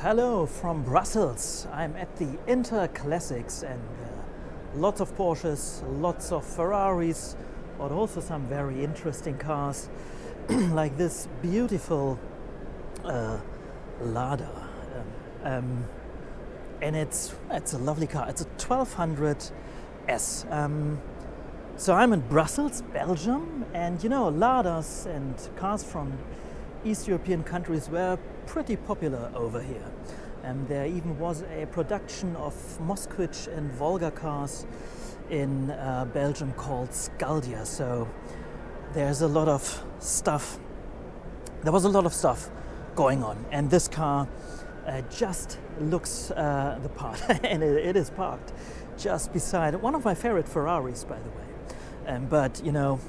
Hello from Brussels. I'm at the Interclassics and lots of Porsches, lots of Ferraris, but also some very interesting cars like this beautiful Lada. And it's a lovely car. It's a 1200 S. So I'm in Brussels, Belgium, and you know, Ladas and cars from East European countries were pretty popular over here. There even was a production of Moskvich and Volga cars in Belgium called Skaldia. So there's a lot of stuff. There was a lot of stuff going on, and this car just looks the part, and it is parked just beside one of my favorite Ferraris, by the way. But you know,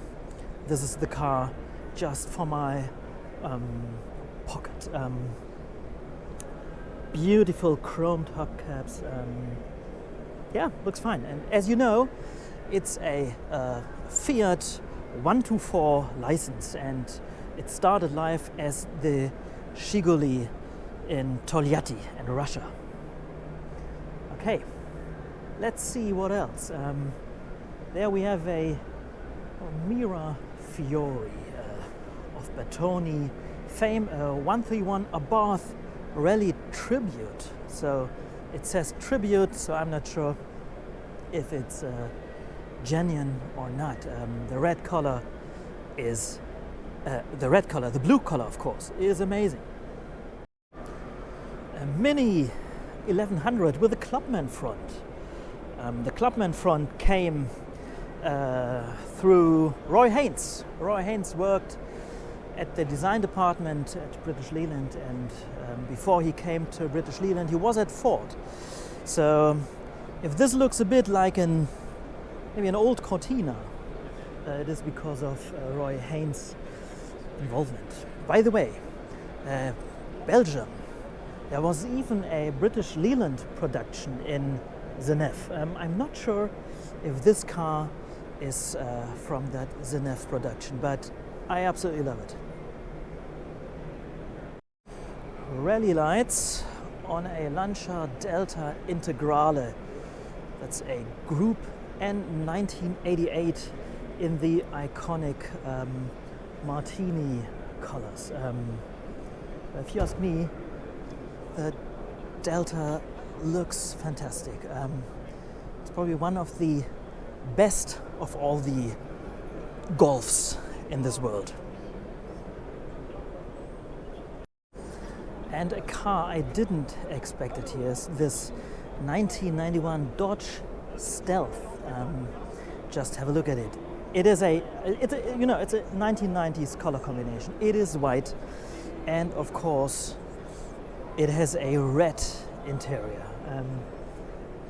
this is the car just for my pocket. Beautiful chromed hubcaps. Yeah, looks fine. And as you know, it's a Fiat 124 license, and it started life as the Zhiguli in Tolyatti in Russia. Okay, let's see what else. There we have a Mira Fiore of Bertoni fame, 131 Abarth Rally Tribute. So it says tribute, so I'm not sure if it's genuine or not. The red color is the blue color, of course, is amazing. A Mini 1100 with a Clubman front. The Clubman front came through Roy Haynes. Roy Haynes worked at the design department at British Leyland, and before he came to British Leyland, he was at Ford. So if this looks a bit like maybe an old Cortina, it is because of Roy Haynes' involvement. By the way, Belgium, there was even a British Leyland production in Zenef. I'm not sure if this car is from that Zenef production, but I absolutely love it. Rally lights on a Lancia Delta Integrale. That's a Group N 1988 in the iconic Martini colors. If you ask me, the Delta looks fantastic. It's probably one of the best of all the Golfs in this world. And a car I didn't expect it here is this 1991 Dodge Stealth. Just have a look at it. It's a 1990s color combination. It is white, and of course it has a red interior,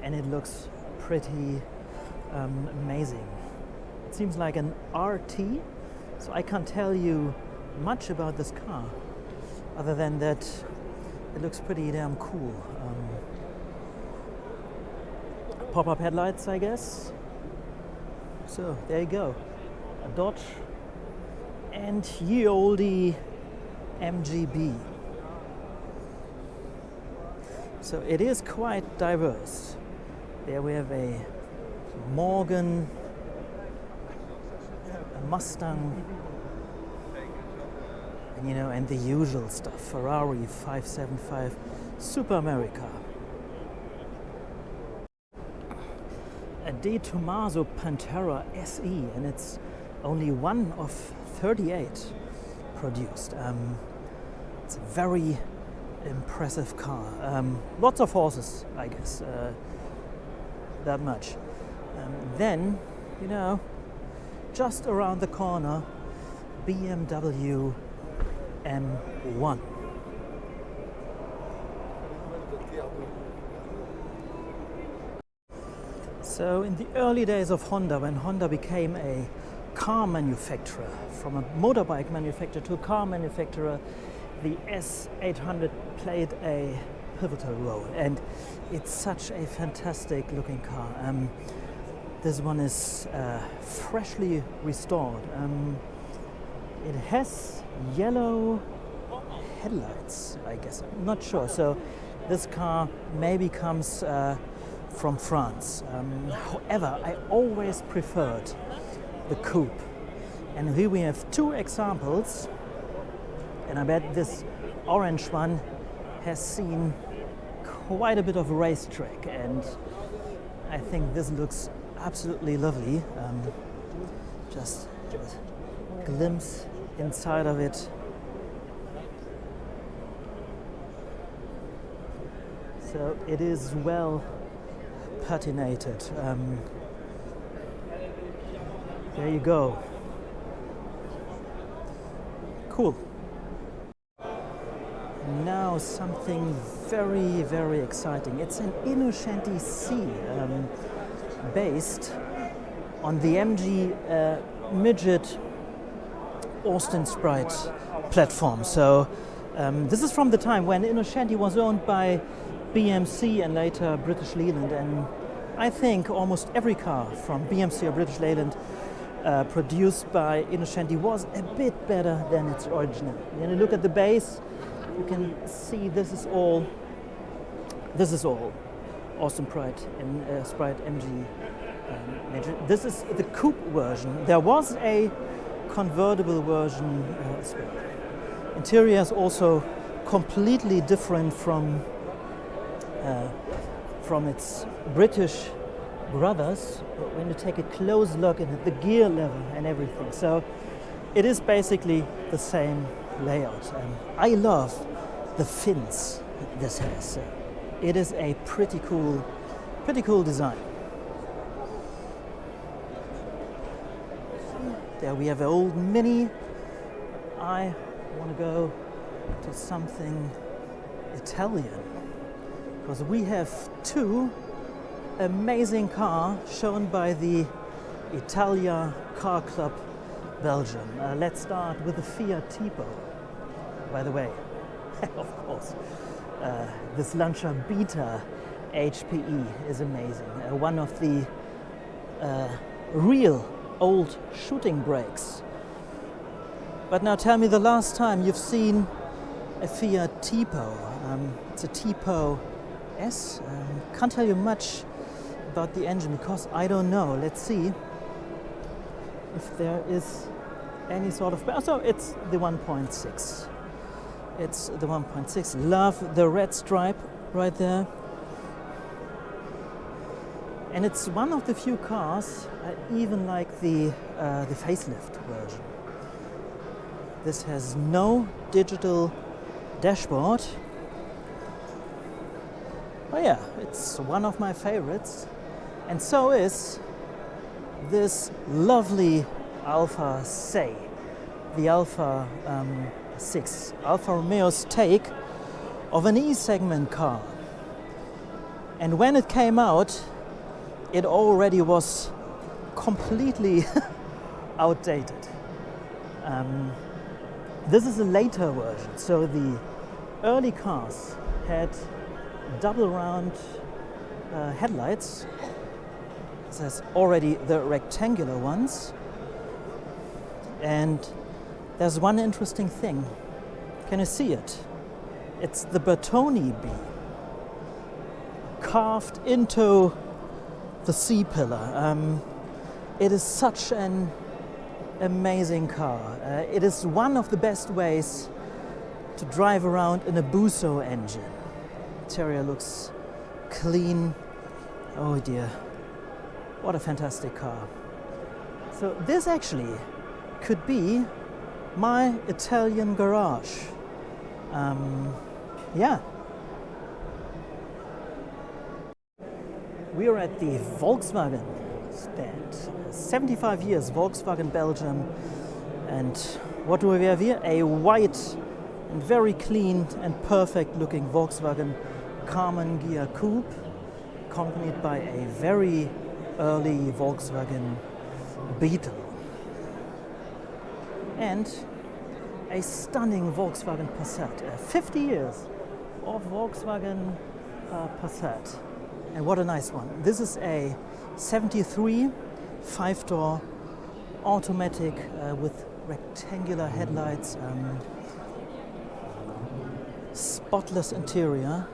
and it looks pretty amazing. It seems like an RT, so I can't tell you much about this car other than that it looks pretty damn cool. Pop-up headlights, I guess. So there you go, a Dodge and ye olde MGB. So it is quite diverse. There we have a Morgan, a Mustang, and the usual stuff. Ferrari 575 Super America. A De Tomaso Pantera SE, and it's only one of 38 produced. It's a very impressive car. Lots of horses, I guess. That much. Then, just around the corner, BMW M1. So in the early days of Honda, when Honda became a car manufacturer, from a motorbike manufacturer to a car manufacturer, the S800 played a pivotal role, and it's such a fantastic looking car. This one is freshly restored. It has yellow headlights, I guess. I'm not sure. So this car maybe comes from France. However, I always preferred the coupe. And here we have two examples, and I bet this orange one has seen quite a bit of racetrack, and I think this looks absolutely lovely. Just a glimpse inside of it. So it is well patinated. There you go. Cool. Now something very, very exciting. It's an Innocenti C, based on the MG midget Austin Sprite platform. So this is from the time when Innocenti was owned by BMC and later British Leyland, and I think almost every car from BMC or British Leyland produced by Innocenti was a bit better than its original. When you look at the base, you can see this is all Austin Sprite MG major. This is the coupe version. There was a convertible version as well. Interior is also completely different from its British brothers when you take a close look at the gear level and everything. So it is basically the same layout. I love the fins this has. It is a pretty cool design. There we have an old Mini. I want to go to something Italian, because we have two amazing cars shown by the Italia Car Club Belgium. Let's start with the Fiat Tipo. By the way, of course, this Lancia Beta HPE is amazing. One of the real old shooting brakes. But now tell me the last time you've seen a Fiat Tipo. It's a Tipo S. Can't tell you much about the engine because I don't know. Let's see if there is any sort of... So it's the 1.6. It's the 1.6. Love the red stripe right there. And it's one of the few cars I even like the facelift version. This has no digital dashboard. Oh yeah, it's one of my favorites. And so is this lovely Alfa Sei, the Alfa 6, Alfa Romeo's take of an E-segment car. And when it came out, it already was completely outdated. This is a later version, so the early cars had double round headlights. There's already the rectangular ones, and there's one interesting thing. Can you see it? It's the Bertoni B carved into the C-pillar. It is such an amazing car. It is one of the best ways to drive around in a Busso engine. Interior looks clean. Oh dear, what a fantastic car. So this actually could be my Italian garage. Yeah. We are at the Volkswagen stand. 75 years Volkswagen Belgium. And what do we have here? A white and very clean and perfect looking Volkswagen Carmen Ghia Coupe, accompanied by a very early Volkswagen Beetle. And a stunning Volkswagen Passat. 50 years of Volkswagen Passat. And what a nice one. This is a 73 5-door automatic with rectangular headlights, spotless interior.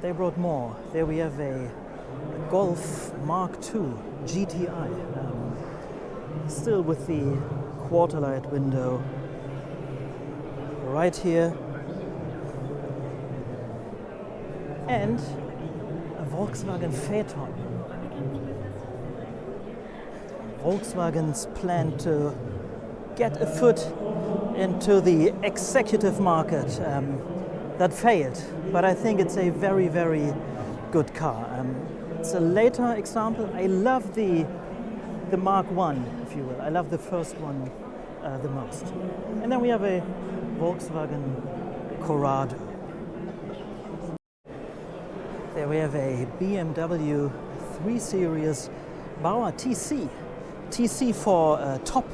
they brought more. There we have a Golf Mark II GTI, still with the quarter light window right here, and a Volkswagen Phaeton. Volkswagen's plan to get a foot into the executive market that failed, but I think it's a very, very good car. It's a later example. I love the Mark I, if you will. I love the first one the most. And then we have a Volkswagen Corrado. There we have a BMW 3 Series Bauer TC. TC for top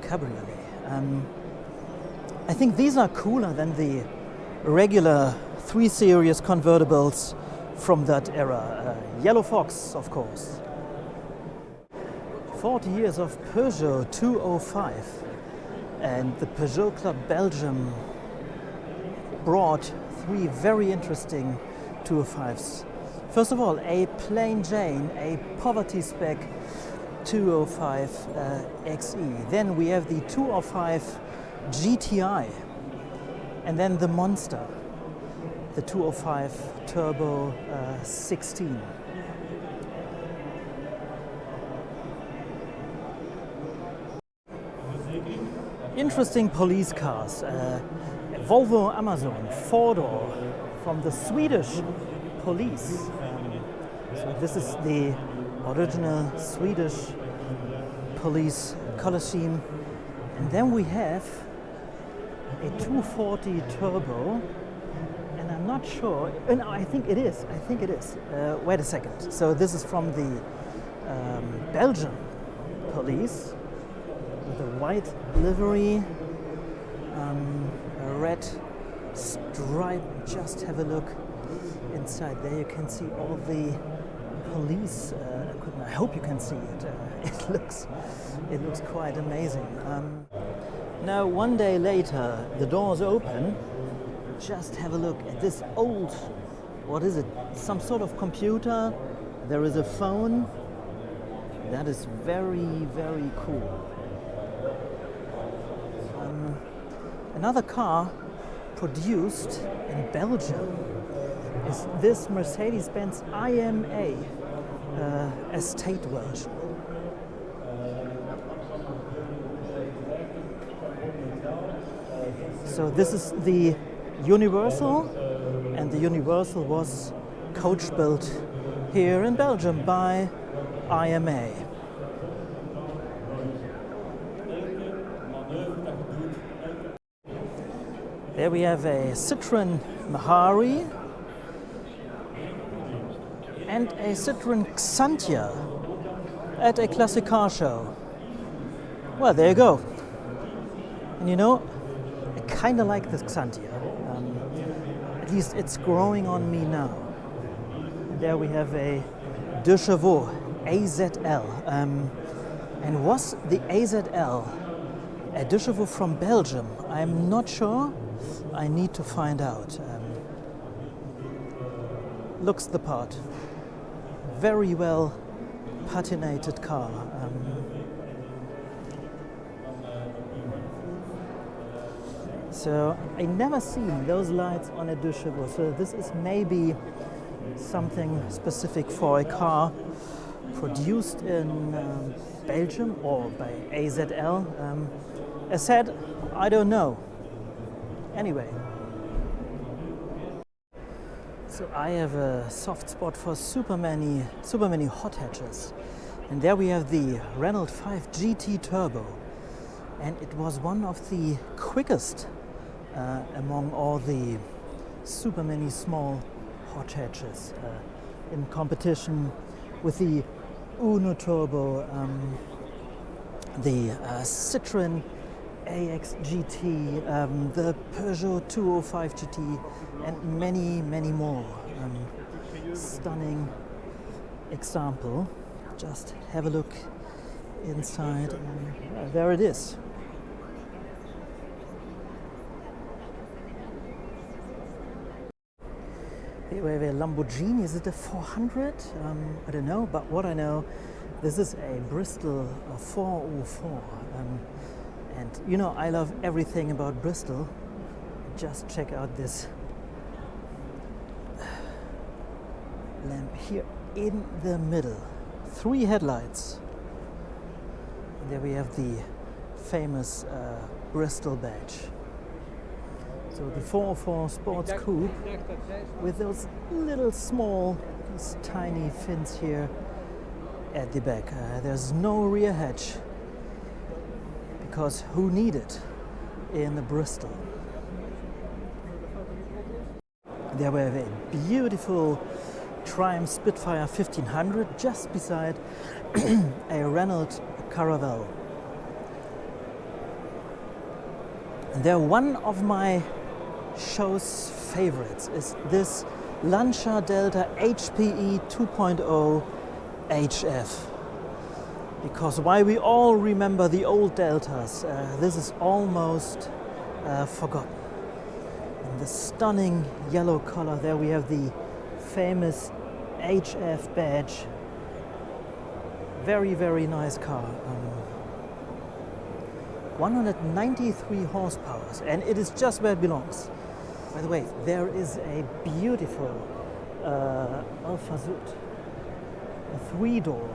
cabriolet. I think these are cooler than the regular 3 Series convertibles from that era. Yellow Fox, of course. 40 years of Peugeot 205, and the Peugeot Club Belgium brought 3 very interesting 205s. First of all, a plain Jane, a poverty spec 205 XE. Then we have the 205 GTI, and then the monster, the 205 Turbo 16. Interesting police cars. Volvo Amazon 4-door from the Swedish police. So this is the original Swedish police color scheme. And then we have a 240 Turbo, and I'm not sure. No, I think it is. Wait a second. So this is from the Belgian police with a white livery, a red stripe. Just have a look inside. There you can see all the police equipment. I hope you can see it. It looks quite amazing. Now, one day later, the doors open. Just have a look at this old, what is it? Some sort of computer. There is a phone. That is very, very cool. Another car produced in Belgium is this Mercedes-Benz IMA estate version. So this is the Universal, and the Universal was coach built here in Belgium by IMA. There we have a Citroën Mahari and a Citroën Xantia at a classic car show. Well, there you go. And you know, I kind of like this Xantia. At least it's growing on me now. And there we have a Deux Chevaux AZL. And was the AZL a Deux Chevaux from Belgium? I'm not sure. I need to find out. Looks the part. Very well patinated car. So I never seen those lights on a Deux Chevaux. So this is maybe something specific for a car produced in Belgium or by AZL. As said, I don't know. Anyway, so I have a soft spot for super many hot hatches, and there we have the Renault 5 GT Turbo, and it was one of the quickest among all the super many small hot hatches in competition with the Uno Turbo, the Citroën AX GT, the Peugeot 205 GT, and many more. Stunning example. Just have a look inside. There it is. We have a Lamborghini. Is it a 400? I don't know, but what I know, this is a Bristol 404. And you know, I love everything about Bristol. Just check out this lamp here in the middle. 3 headlights. And there we have the famous Bristol badge. So the 404 Sports Coupe with those little small, these tiny fins here at the back. There's no rear hatch because who need it in the Bristol? There we have a beautiful Triumph Spitfire 1500 just beside a Renault Caravelle. And there, one of my show's favorites is this Lancia Delta HPE 2.0 HF. Because while we all remember the old Deltas, this is almost forgotten. In the stunning yellow color, there we have the famous HF badge. Very, very nice car. 193 horsepower, and it is just where it belongs. By the way, there is a beautiful Alfa Sud, a 3-door,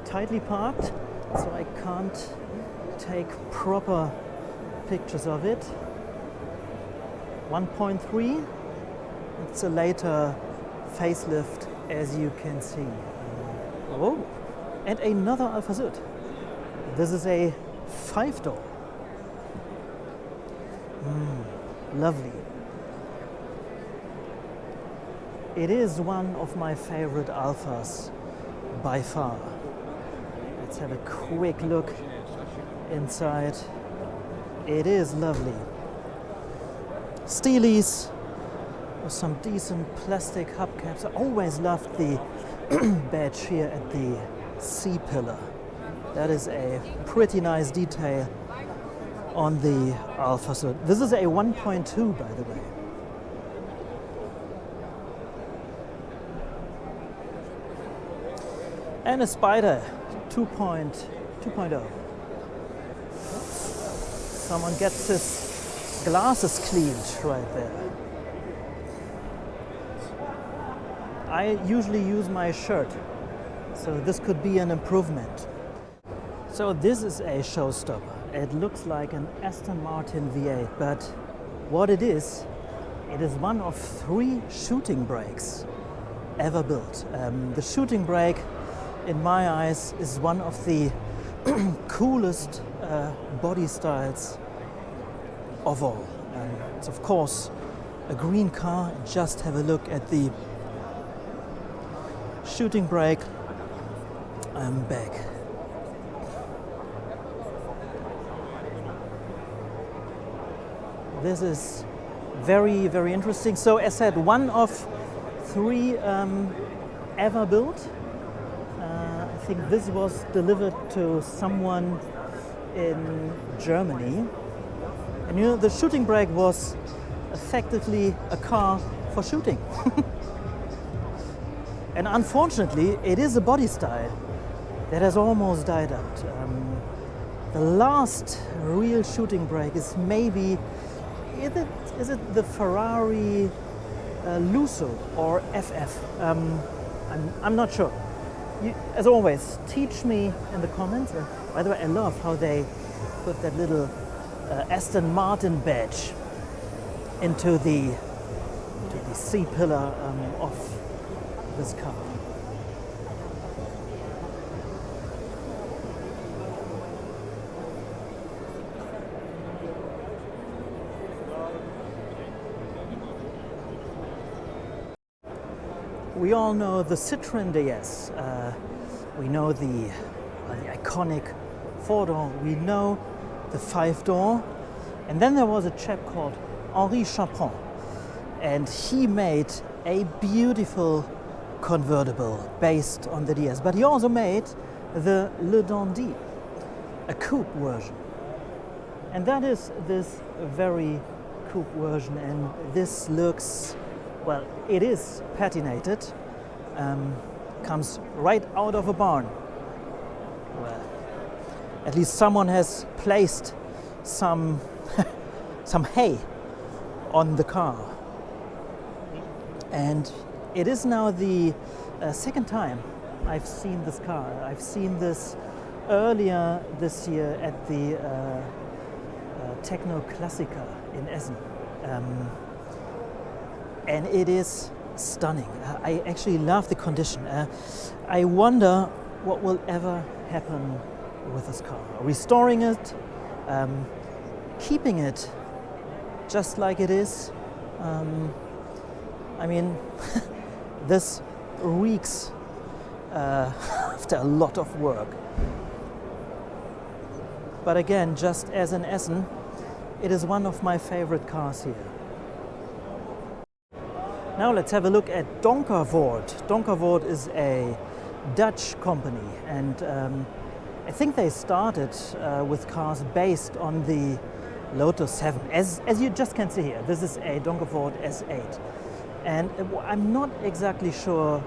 tightly parked, so I can't take proper pictures of it. 1.3. It's a later facelift, as you can see. Oh, and another Alfa Sud. This is a 5-door. Lovely. It is one of my favorite Alfas by far. Let's have a quick look inside. It is lovely. Steelies with some decent plastic hubcaps. I always loved the badge here at the C-pillar. That is a pretty nice detail on the Alfa Sud. This is a 1.2, by the way. And a Spider 2.0. Someone gets his glasses cleaned right there. I usually use my shirt, so this could be an improvement. So this is a showstopper. It looks like an Aston Martin V8, but what it is one of 3 shooting brakes ever built. The shooting brake, in my eyes, is one of the coolest body styles of all. It's of course a green car. Just have a look at the shooting brake. I'm back. This is very, very interesting. So as said, one of 3 ever built. I think this was delivered to someone in Germany. And you know, the shooting brake was effectively a car for shooting. And unfortunately, it is a body style that has almost died out. The last real shooting brake is maybe, is it the Ferrari Lusso or FF? I'm not sure. As always, teach me in the comments. And by the way, I love how they put that little Aston Martin badge into the C-pillar of this car. We all know the Citroën DS. We know the iconic 4-door. We know the 5-door. And then there was a chap called Henri Chaperon. And he made a beautiful convertible based on the DS. But he also made the Le Dandy, a coupe version. And that is this very coupe version, and this looks, well, it is patinated. Comes right out of a barn. Well, at least someone has placed some some hay on the car. And it is now the second time I've seen this car. I've seen this earlier this year at the Interclassics in Essen. And it is stunning. I actually love the condition. I wonder what will ever happen with this car. Restoring it, keeping it just like it is. I mean, this reeks after a lot of work. But again, just as in Essen, it is one of my favorite cars here. Now let's have a look at Donkervoort. Donkervoort is a Dutch company, and I think they started with cars based on the Lotus 7. As you just can see here, this is a Donkervoort S8. And I'm not exactly sure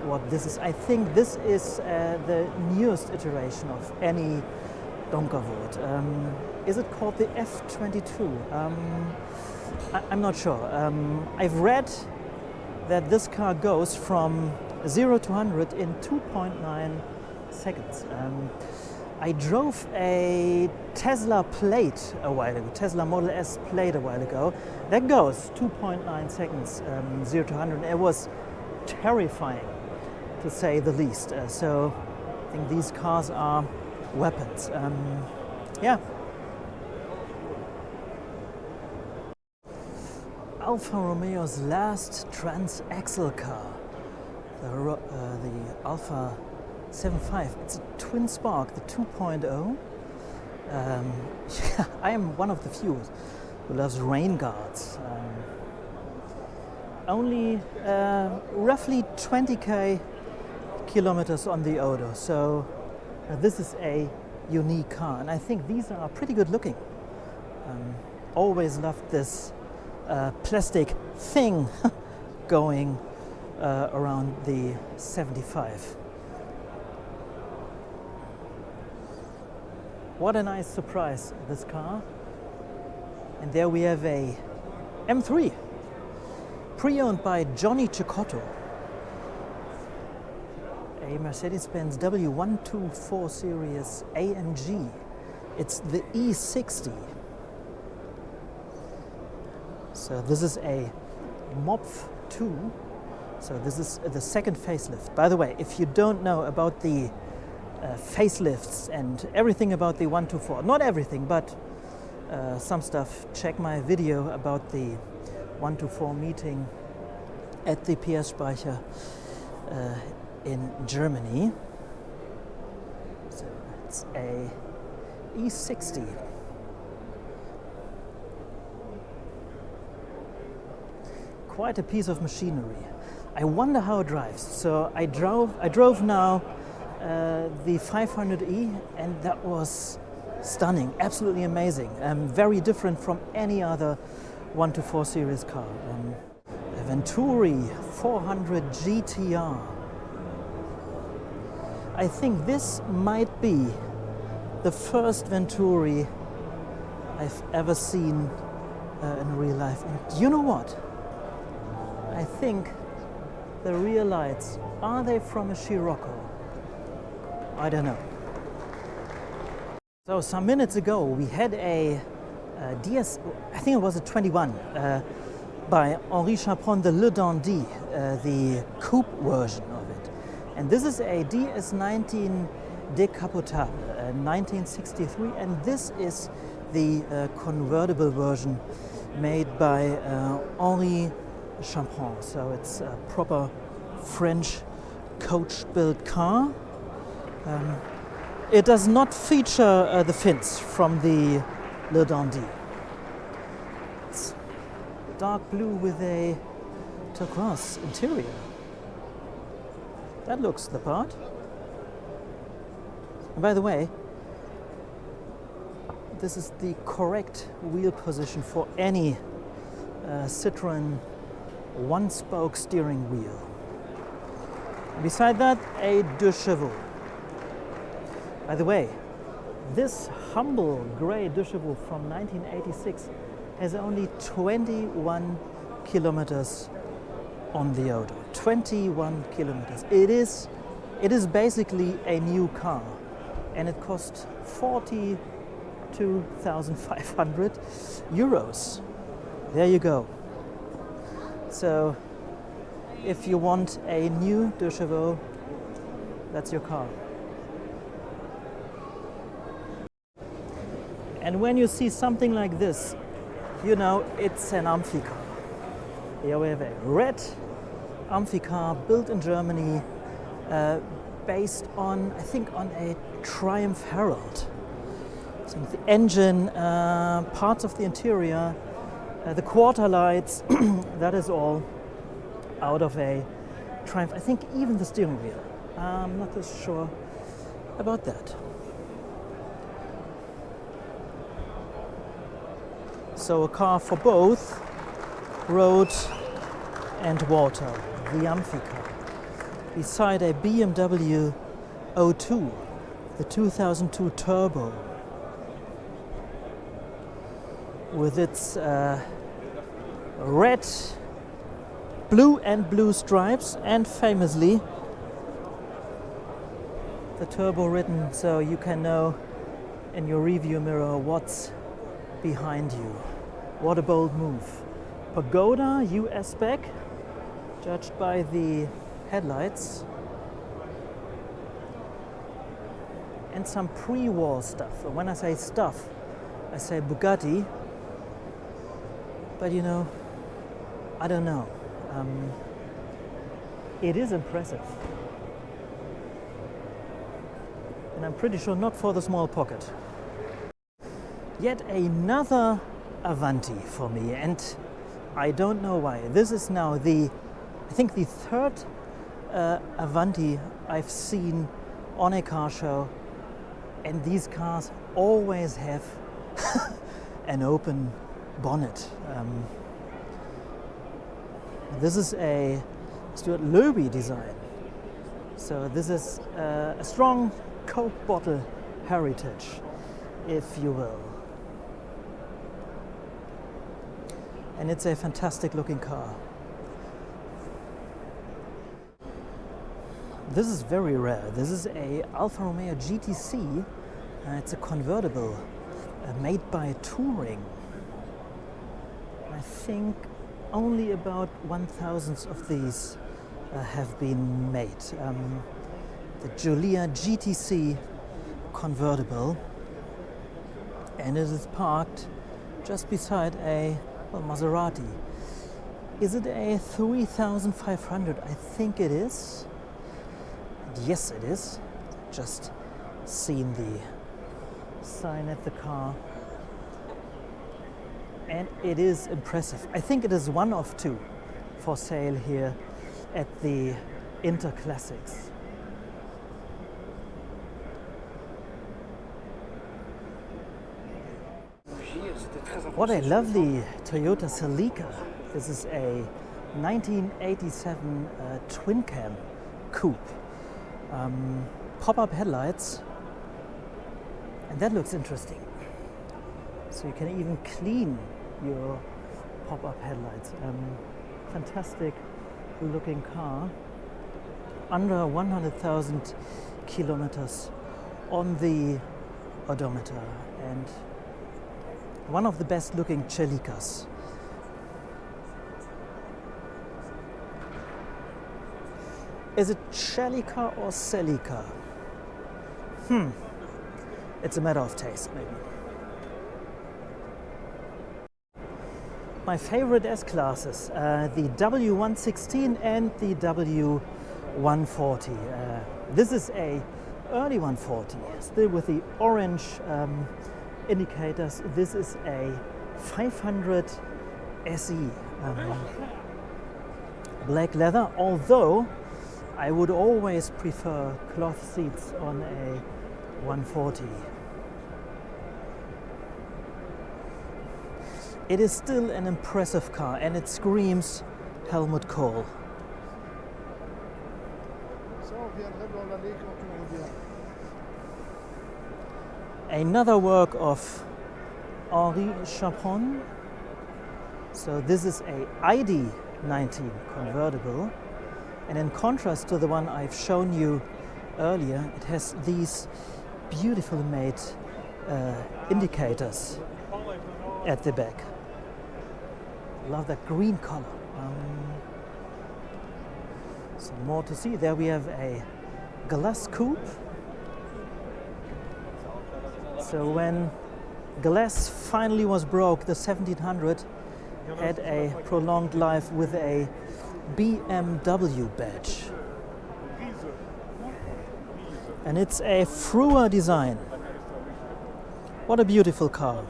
what this is. I think this is the newest iteration of any Donkervoort. Is it called the F22? I'm not sure. I've read that this car goes from 0 to 100 in 2.9 seconds. I drove a Tesla plate a while ago, Tesla Model S plate a while ago. That goes 2.9 seconds, 0 to 100. It was terrifying, to say the least. So I think these cars are weapons. Yeah. Alfa Romeo's last transaxle car, the Alfa 7.5. It's a twin spark, the 2.0. Yeah, I am one of the few who loves rain guards. Only roughly 20k kilometers on the odo, so this is a unique car, and I think these are pretty good looking. Always loved this plastic thing going around the 75. What a nice surprise, this car. And there we have a M3, pre-owned by Johnny Cecotto. A Mercedes-Benz W124 Series AMG. It's the E60. So this is a MOPF 2. So this is the second facelift. By the way, if you don't know about the facelifts and everything about the 124, not everything, but some stuff, check my video about the 124 meeting at the PS Speicher in Germany. So it's a E60. Quite a piece of machinery. I wonder how it drives. So I drove now the 500e, and that was stunning, absolutely amazing. Very different from any other 124 series car. A Venturi 400 GTR. I think this might be the first Venturi I've ever seen in real life. And you know what? I think the rear lights, are they from a Scirocco? I don't know. So some minutes ago we had a DS, I think it was a 21 by Henri Chaperon, the Le Dandy, the coupe version of it. And this is a DS19 Décapotable, 1963, and this is the convertible version made by Henri Chaperon. So it's a proper French coach-built car. It does not feature the fins from the Le Dandy. It's dark blue with a turquoise interior. That looks the part. And by the way, this is the correct wheel position for any Citroën one-spoke steering wheel. Beside that, a deux chevaux. By the way, this humble grey deux chevaux from 1986 has only 21 kilometers on the odo. 21 kilometers. It is basically a new car, and it cost 42,500 euros. There you go. So if you want a new deux chevaux, that's your car. And when you see something like this, you know it's an Amphi car. Here we have a red Amphi car built in Germany, based on, I think, on a Triumph Herald. So the engine, parts of the interior, the quarter lights, that is all out of a Triumph. I think even the steering wheel. I'm not so sure about that. So a car for both road and water, the Amphi car. Beside a BMW 02, the 2002 Turbo, with its red, blue and blue stripes, and famously the turbo written, so you can know in your review mirror what's behind you. What a bold move. Pagoda US spec, judged by the headlights, and some pre-war stuff. When I say stuff, I say Bugatti, but you know, I don't know. It is impressive, and I'm pretty sure not for the small pocket. Yet another Avanti for me, and I don't know why. This is now I think the third Avanti I've seen on a car show, and these cars always have an open bonnet. This is a Stuart Loewy design, so this is a strong Coke bottle heritage, if you will. And it's a fantastic looking car. This is very rare. This is a Alfa Romeo GTC. It's a convertible made by Touring. I think only about 1,000 of these have been made. The Giulia GTC convertible, and it is parked just beside a Maserati. Is it a 3,500? I think it is. Yes, it is. Just seen the sign at the car, and it is impressive. I think it is one of two for sale here at the Interclassics. What a lovely Toyota Celica. This is a 1987 twin cam coupe. Pop-up headlights, and that looks interesting. So you can even clean your pop-up headlights. Fantastic looking car. Under 100,000 kilometers on the odometer, and one of the best looking Celicas. Is it Celica or Celica? It's a matter of taste, maybe. My favorite S-classes, the W116 and the W140. This is a early 140, still with the orange indicators. This is a 500 SE, black leather, although I would always prefer cloth seats on a 140. it is still an impressive car and it screams Helmut Kohl. Another work of Henri Chapon. So this is a ID19 convertible, and in contrast to the one I've shown you earlier, it has these beautifully made indicators at the back. Love that green color. Some more to see. There we have a glass coupe. So when glass finally was broke, the 1700 had a prolonged life with a BMW badge. And it's a Früher design. What a beautiful car.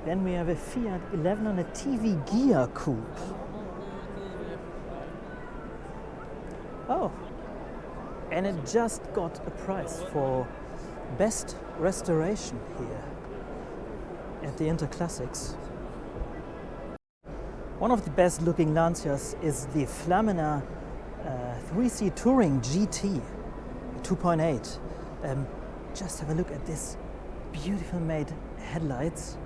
Then we have a Fiat 1100 TV Gear coupe. Oh, and it just got a prize for best restoration here at the Interclassics. One of the best looking Lancias is the Flamina 3C Touring GT 2.8. Just have a look at this beautiful made headlights.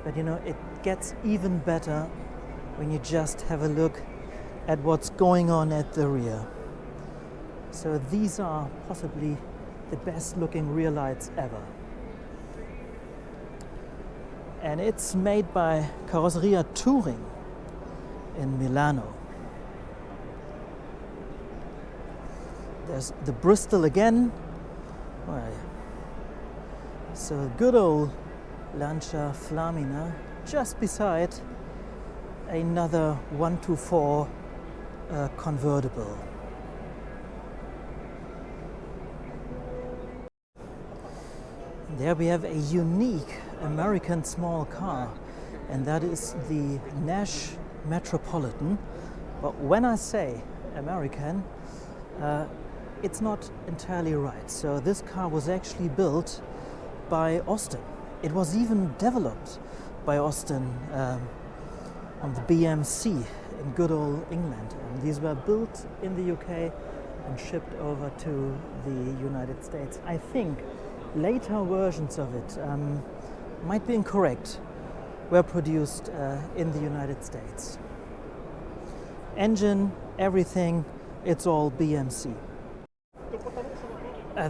But you know, it gets even better when you just have a look at what's going on at the rear. So these are possibly the best looking rear lights ever. And it's made by Carrozzeria Touring in Milano. There's the Bristol again. So good old Lancia Flamina, just beside another 124 convertible. There we have a unique American small car, and that is the Nash Metropolitan. But when I say American, it's not entirely right. So this car was actually built by Austin. It was even developed by Austin on the BMC in good old England. And these were built in the UK and shipped over to the United States. I think later versions of it, might be incorrect, were produced in the United States. Engine, everything, it's all BMC.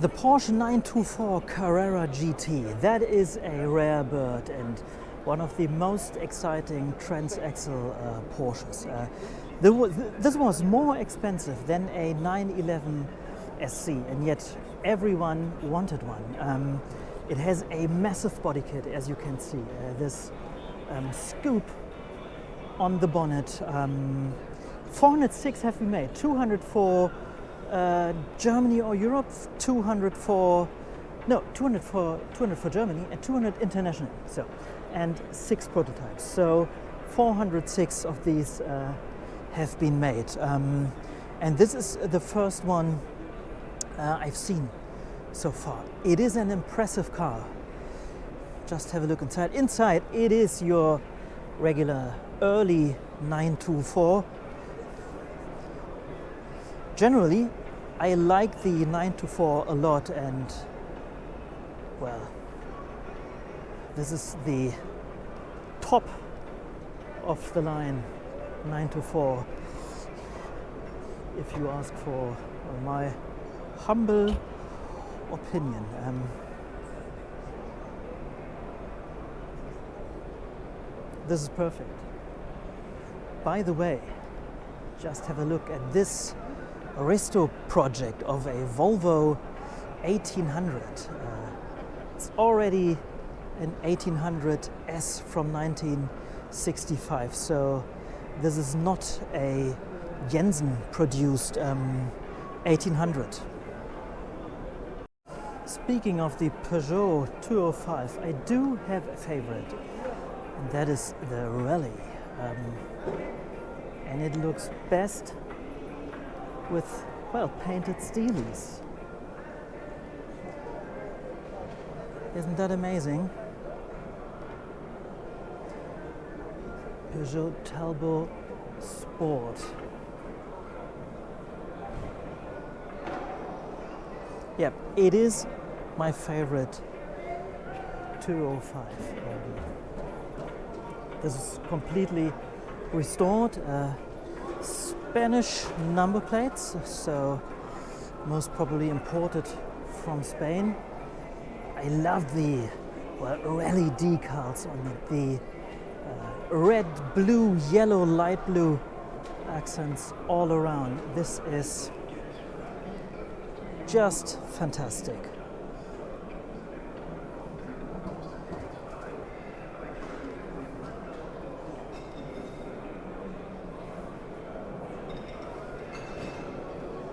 The Porsche 924 Carrera GT, that is a rare bird and one of the most exciting transaxle Porsches. This was more expensive than a 911 SC, and yet everyone wanted one. It has a massive body kit, as you can see. This scoop on the bonnet. 406 have been made, 200 for Germany or Europe, 200 for Germany and 200 international. So, and 6 prototypes. So 406 of these have been made. And this is the first one I've seen so far. It is an impressive car. Just have a look inside. Inside it is your regular early 924. Generally, I like the 924 a lot, and well, this is the top of the line 924, if you ask for my humble opinion. This is perfect. By the way, just have a look at this resto project of a Volvo 1800. It's already an 1800S from 1965, so this is not a Jensen produced 1800. Speaking of the Peugeot 205, I do have a favorite, and that is the Rally. And it looks best with, well, painted steelies. Isn't that amazing? Peugeot Talbot Sport. Yep, it is my favorite 205 Audi. This is completely restored, Spanish number plates, so most probably imported from Spain. I love the rally decals on the red, blue, yellow, light blue accents all around. This is just fantastic.